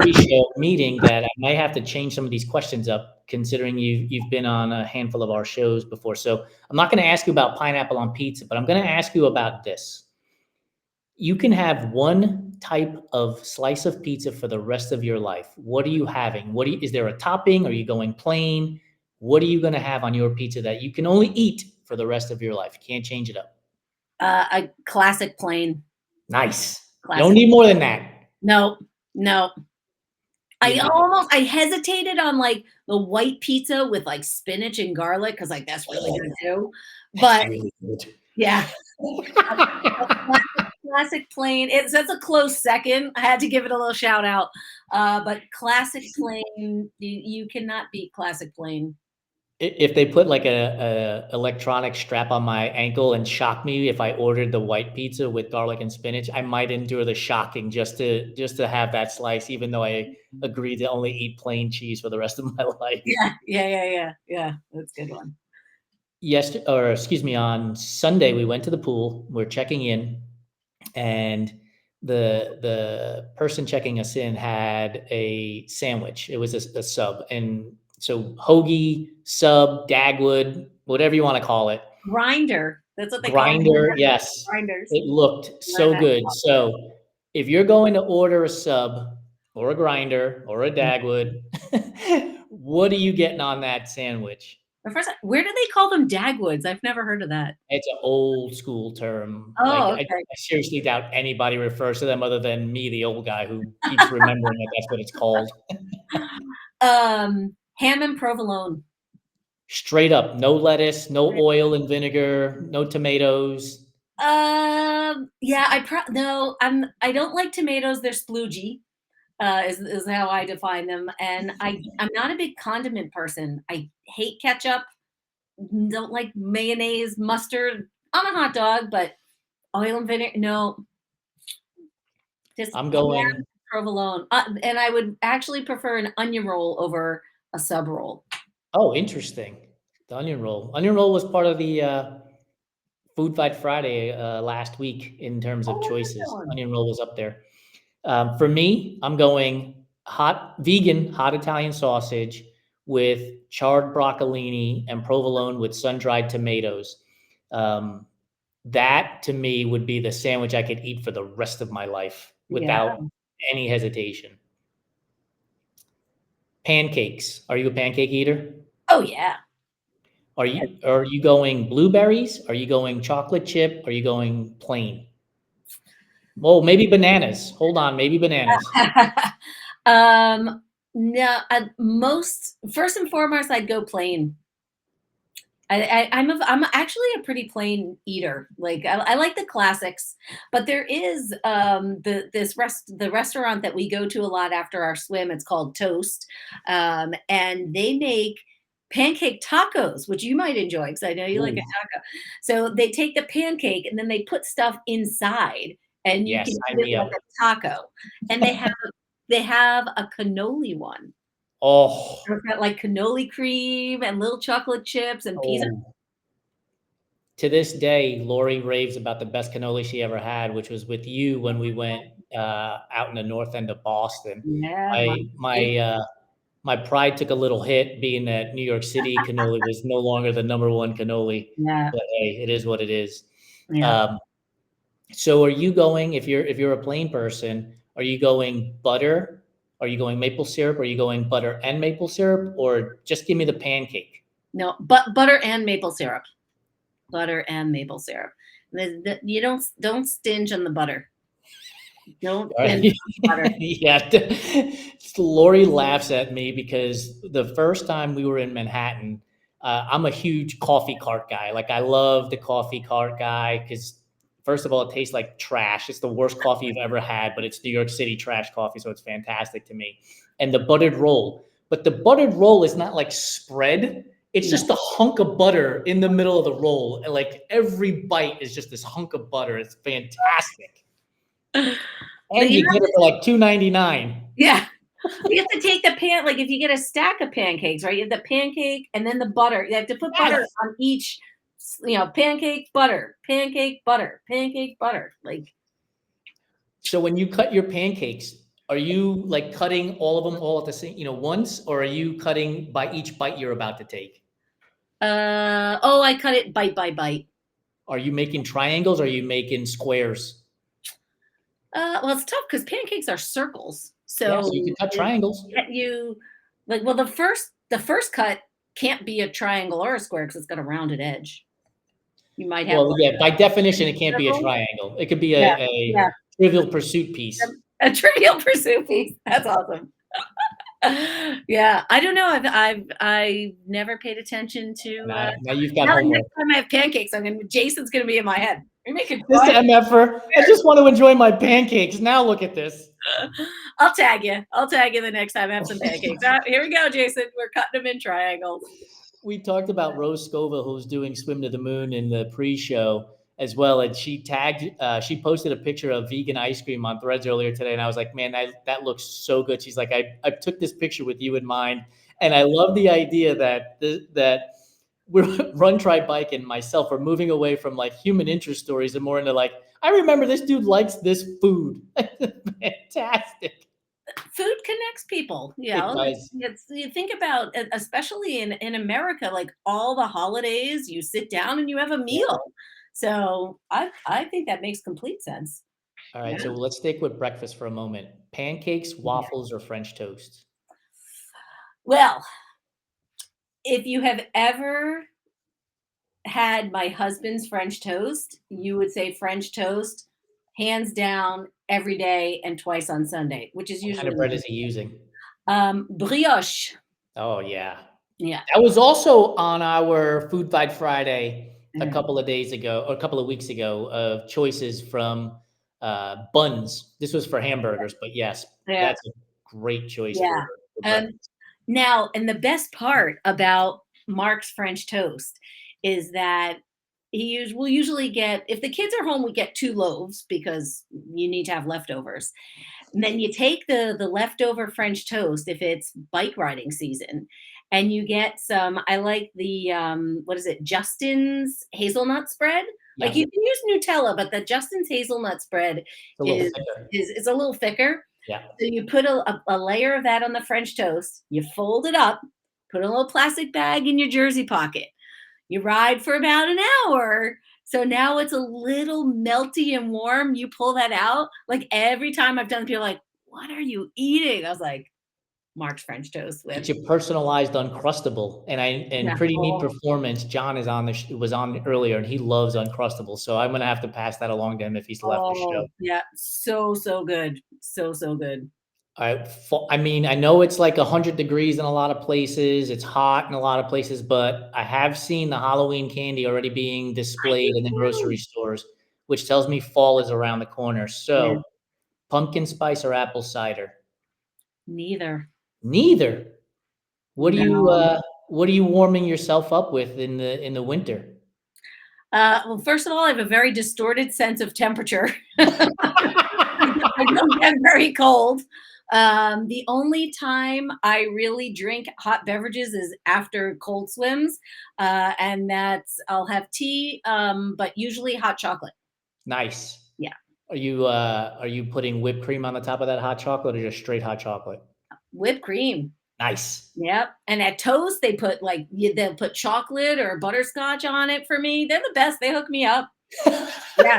pre-show meeting that I might have to change some of these questions up, considering you've been on a handful of our shows before. So I'm not going to ask you about pineapple on pizza, but I'm going to ask you about this. You can have one type of slice of pizza for the rest of your life. What are you having? Is there a topping? Are you going plain? What are you going to have on your pizza that you can only eat for the rest of your life? You can't change it up. A classic plain. Nice. You don't Classic. need more than that. No, no. You got I hesitated on like the white pizza with like spinach and garlic because like that's really good too. That's But really good. yeah, a classic plain. That's a close second. I had to give it a little shout out. But classic plain, you cannot beat classic plain. If they put like a electronic strap on my ankle and shock me if I ordered the white pizza with garlic and spinach, I might endure the shocking just to have that slice, even though I agreed to only eat plain cheese for the rest of my life. Yeah. That's a good one. Or excuse me, on Sunday we went to the pool. We're checking in, and the person checking us in had a sandwich. It was a sub, and so hoagie, sub, Dagwood, whatever you want to call it, Grinder. That's what they call them. grinder. Yes, Grinders. it looked Learn so that. good. So if you're going to order a sub or a grinder or a Dagwood, what are you getting on that sandwich? The first, where do they call them Dagwoods? I've never heard of that. It's an old school term. Like, Oh, I seriously doubt anybody refers to them other than me, the old guy who keeps remembering that that's what it's called. Ham and provolone. Straight up, no lettuce, no oil and vinegar, no tomatoes. Yeah, no, I don't like tomatoes. They're sploogy. Is how I define them. And I'm not a big condiment person. I hate ketchup. Don't like mayonnaise, mustard on a hot dog, but oil and vinegar, no. Just I'm ham, going, provolone, and I would actually prefer an onion roll over a sub roll. oh, interesting. The onion roll. Onion roll was part of the Food Fight Friday last week in terms Oh, of I like that choices. one. Onion roll was up there. For me, I'm going vegan hot Italian sausage with charred broccolini and provolone with sun-dried tomatoes. Um, that to me would be the sandwich I could eat for the rest of my life Yeah. without any hesitation. Pancakes. Are you a pancake eater? Oh yeah. Are you going blueberries? Are you going chocolate chip? Are you going plain? Oh, maybe bananas. Hold on, maybe bananas. um, no, most first and foremost, I'd go plain. I'm actually a pretty plain eater. Like I like the classics, but there is the restaurant that we go to a lot after our swim. It's called Toast, and they make pancake tacos, which you might enjoy because I know you like a Ooh, taco. So they take the pancake and then they put stuff inside, and you yes, can eat sign it me like up. a taco. And they have a cannoli one. Oh, It's got like cannoli cream and little chocolate chips and peas. oh. To this day, Lori raves about the best cannoli she ever had, which was with you when we went out in the north end of Boston. Yeah, my My my pride took a little hit, being that New York City cannoli was no longer the number one cannoli. yeah, But hey, it is what it is. yeah. Um, so, are you going if you're a plain person? Are you going butter? Are you going maple syrup? Are you going butter and maple syrup, or just give me the pancake? No, but butter and maple syrup. Butter and maple syrup. You don't stinge on the butter. Don't stinge on the butter. Yeah, Lori laughs at me because the first time we were in Manhattan, I'm a huge coffee cart guy. Like, I love the coffee cart guy because, first of all, it tastes like trash. It's the worst coffee you've ever had, but it's New York City trash coffee, so it's fantastic to me. And the buttered roll, but the buttered roll is not like spread. It's No. just a hunk of butter in the middle of the roll, and like every bite is just this hunk of butter. It's fantastic. But And you get it for like $2.99. yeah. You have to take the like if you get a stack of pancakes, right? You have the pancake and then the butter. You have to put butter Yes. on each, pancake, butter, pancake, butter, pancake, butter. Like, So when you cut your pancakes, are you like cutting all of them all at the same, once, or are you cutting by each bite you're about to take? oh, I cut it bite by bite. Are you making triangles? Or are you making squares? Well, it's tough because pancakes are circles. Yeah, So so you can cut triangles. you like, well, the first cut can't be a triangle or a square because it's got a rounded edge. You might have Well, like yeah, by definition, it can't be a circle. triangle. It could be Yeah, a yeah. Trivial Pursuit piece. A Trivial Pursuit piece. That's awesome. Yeah, I don't know. I've never paid attention to. Now you've got Now homework. next time I have pancakes, Jason's gonna be in my head. You're making This fun. MFer, I just want to enjoy my pancakes. Now look at this. I'll tag you. I'll tag you the next time I have some pancakes. Here we go, Jason. We're cutting them in triangles. we talked about Rose Scoville, who's doing Swim to the Moon in the pre-show as well, and she posted a picture of vegan ice cream on Threads earlier today, and I was like, man, that looks so good. She's like, I took this picture with you in mind, and I love the idea that we're Run Try Bike and myself are moving away from like human interest stories and more into like, I remember this dude likes this food. Fantastic. Food connects people, It does. it's you think about especially in America, like all the holidays, you sit down and you have a Yeah. meal. So I think that makes complete sense. All right, Yeah. so let's stick with breakfast for a moment. Pancakes, Yeah. waffles, or French toast? Well, if you have ever had my husband's French toast, you would say French toast, hands down, every day and twice on Sunday, which is What kind of usually bread is he using? brioche. Oh, yeah. Yeah. That was also on our Food Fight Friday a Yeah. couple of days ago or a couple of weeks ago of choices from buns. This was for hamburgers, but yes, Yeah. that's a great choice Yeah. for And breakfast. now, and the best part about Mark's French toast is that we'll usually get, if the kids are home, we get 2 loaves because you need to have leftovers. And then you take the leftover French toast if it's bike riding season, and you get some. I like the what is it? Justin's hazelnut spread. Like you Yep. can use Nutella, but the Justin's hazelnut spread It's a little is thicker. is a little thicker. Yeah. So you put a layer of that on the French toast. You fold it up, put a little plastic bag in your jersey pocket. You ride for about an hour. So now it's a little melty and warm. You pull that out. Like every time I've done it, people are like, what are you eating? I was like, Mark's French toast with, It's your personalized Uncrustable, and yeah. Pretty Neat Oh, Performance, John is on the was on earlier, and he loves Uncrustable, so I'm gonna have to pass that along to him if he's left the show. oh, yeah. So, so good. So, so good. I mean, I know it's like 100 degrees in a lot of places, it's hot in a lot of places, but I have seen the Halloween candy already being I displayed do in the grocery too. stores, which tells me fall is around the corner. Yeah. So, pumpkin spice or apple cider? Neither. Neither. What are you, No. uh, what are you warming yourself up with in the winter? Well, first of all, I have a very distorted sense of temperature. I don't get very cold. The only time I really drink hot beverages is after cold swims, and that's I'll have tea, but usually hot chocolate. Nice. Yeah, Are you putting whipped cream on the top of that hot chocolate or just straight hot chocolate? whipped cream. Nice. Yep, and at toast they put they'll put chocolate or butterscotch on it for me. They're the best. They hook me up. Yeah.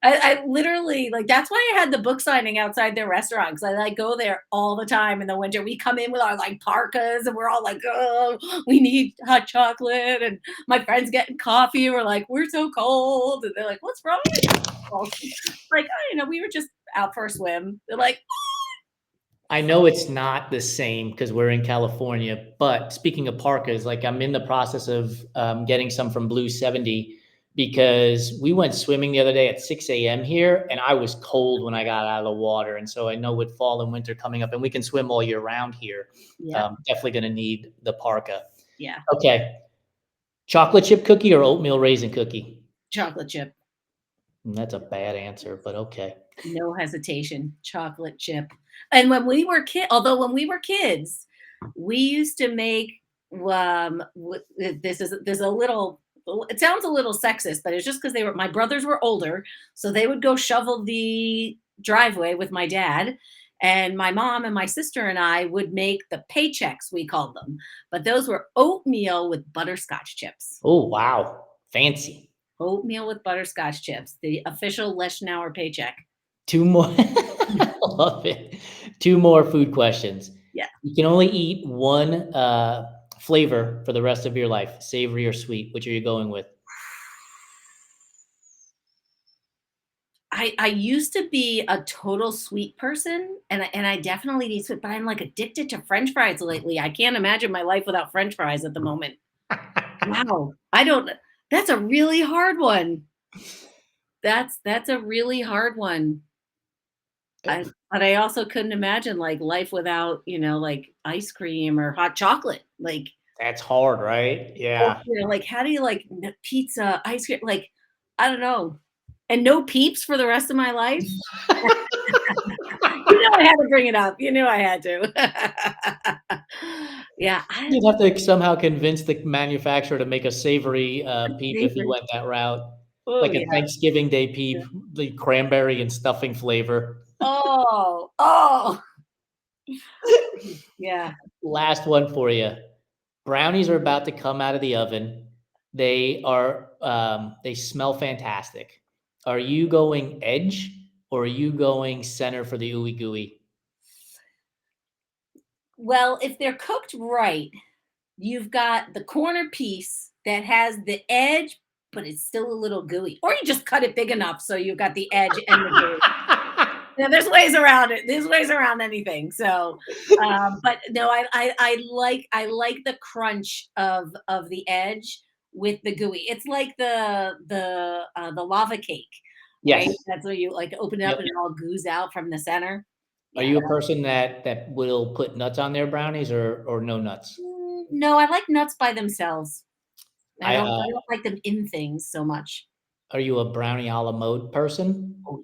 I literally like that's why I had the book signing outside their restaurant because I like go there all the time in the winter. We come in with our like parkas and we're all like, oh, we need hot chocolate. And my friends getting coffee. And we're like, we're so cold. And they're like, what's wrong with you? Like, oh, we were just out for a swim. They're like, I know it's not the same because we're in California, but speaking of parkas, like I'm in the process of getting some from Blue 70 because we went swimming the other day at 6 a.m. here and I was cold when I got out of the water. And so I know with fall and winter coming up and we can swim all year round here, yeah, definitely going to need the parka. yeah, Okay. Chocolate chip cookie or oatmeal raisin cookie? chocolate chip. That's a bad answer, but okay. No hesitation, chocolate chip. And although when we were kids, we used to make there's a little it sounds a little sexist, but it's just because my brothers were older, so they would go shovel the driveway with my dad, and my mom and my sister and I would make the paychecks, we called them, but those were oatmeal with butterscotch chips. Oh, wow. Fancy. Oatmeal with butterscotch chips, the official Leschnauer paycheck. Two more. I love it. Two more food questions. Yeah. You can only eat one flavor for the rest of your life, savory or sweet. Which are you going with? I used to be a total sweet person, and I definitely need sweet, but I'm like addicted to French fries lately. I can't imagine my life without French fries at the moment. Wow, I don't. That's a really hard one. That's a really hard one. But I also couldn't imagine like life without like ice cream or hot chocolate. Like That's hard, right? Or, Yeah. like, how do you like pizza, ice cream? Like, I don't know. And no Peeps for the rest of my life? You know I had to bring it up. You knew I had to. Yeah, I You'd have to somehow convince the manufacturer to make a savory, Peep if you favorite. went that route, Oh, like a yeah. Thanksgiving Day Peep, the cranberry and stuffing flavor. Oh, oh, yeah. Last one for you. Brownies are about to come out of the oven. They smell fantastic. Are you going edge or are you going center for the ooey gooey? Well, if they're cooked right, you've got the corner piece that has the edge, but it's still a little gooey. Or you just cut it big enough so you've got the edge and the gooey. Yeah, there's ways around it. There's ways around anything. So, but no, I like the crunch of the edge with the gooey. It's like the lava cake, right? Yes. That's where you like open it up Yep. and it all goos out from the center. Are Yeah. you a person that will put nuts on their brownies or no nuts? No, I like nuts by themselves. I I don't I don't like them in things so much. Are you a brownie a la mode person? Oh,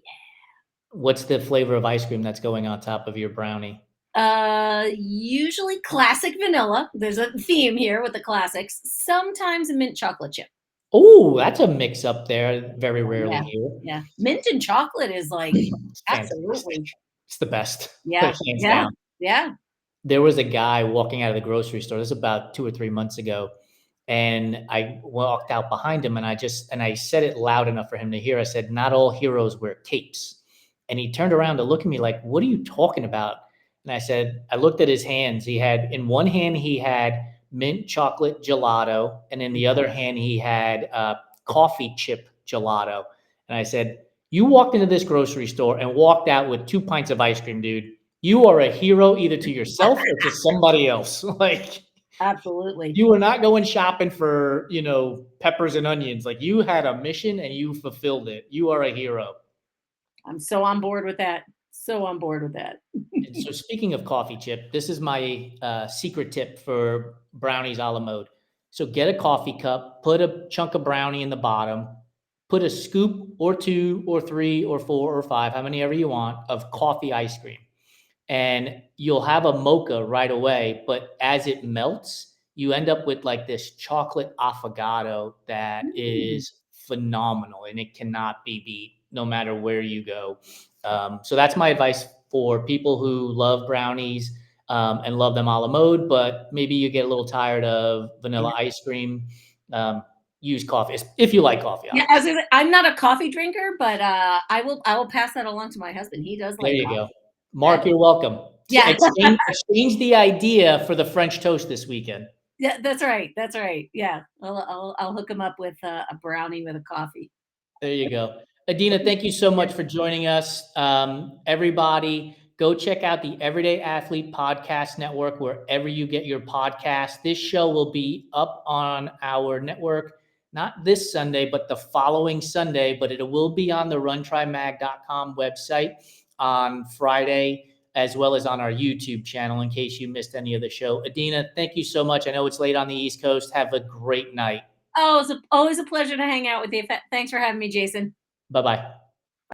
What's the flavor of ice cream that's going on top of your brownie? yeah. Usually classic vanilla. There's a theme here with the classics. Sometimes a mint chocolate chip. Oh, that's a mix up there. Very rarely Yeah, hear. yeah. Mint and chocolate is like It's fantastic. absolutely. It's the best, Yeah, hands yeah, down. yeah. There was a guy walking out of the grocery store. This is about 2 or 3 months ago, and I walked out behind him, and I said it loud enough for him to hear. I said, "Not all heroes wear capes." And he turned around to look at me like, "What are you talking about?" And I looked at his hands. He had in one hand he had mint chocolate gelato, and in the other hand he had coffee chip gelato. And I said, "You walked into this grocery store and walked out with 2 pints of ice cream, dude. You are a hero either to yourself or to somebody else." Like, Absolutely. you were not going shopping for, peppers and onions. Like, you had a mission and you fulfilled it. You are a hero. I'm so on board with that. So on board with that. And so, speaking of coffee chip, this is my secret tip for brownies a la mode. So, get a coffee cup, put a chunk of brownie in the bottom, put a scoop or two or three or four or five, how many ever you want, of coffee ice cream. And you'll have a mocha right away. But as it melts, you end up with like this chocolate affogato that Mm. is phenomenal and it cannot be beat no matter where you go. So that's my advice for people who love brownies and love them a la mode, but maybe you get a little tired of vanilla Yeah. ice cream. Um, Use coffee if you like coffee, Yeah, obviously. I'm not a coffee drinker, but I will pass that along to my husband. He does There like you go. coffee. Mark, you're welcome. Yeah. Exchange the idea for the French toast this weekend. Yeah, that's right. That's right. Yeah. I'll hook him up with a brownie with a coffee. There you go. Adina, thank you so much for joining us. Everybody, go check out the Everyday Athlete Podcast Network wherever you get your podcast. This show will be up on our network, not this Sunday, but the following Sunday, but it will be on the runtrimag.com website on Friday, as well as on our YouTube channel in case you missed any of the show. Adina, thank you so much. I know it's late on the East Coast. Have a great night. Oh, it's always a pleasure to hang out with you. Thanks for having me, Jason. Bye bye.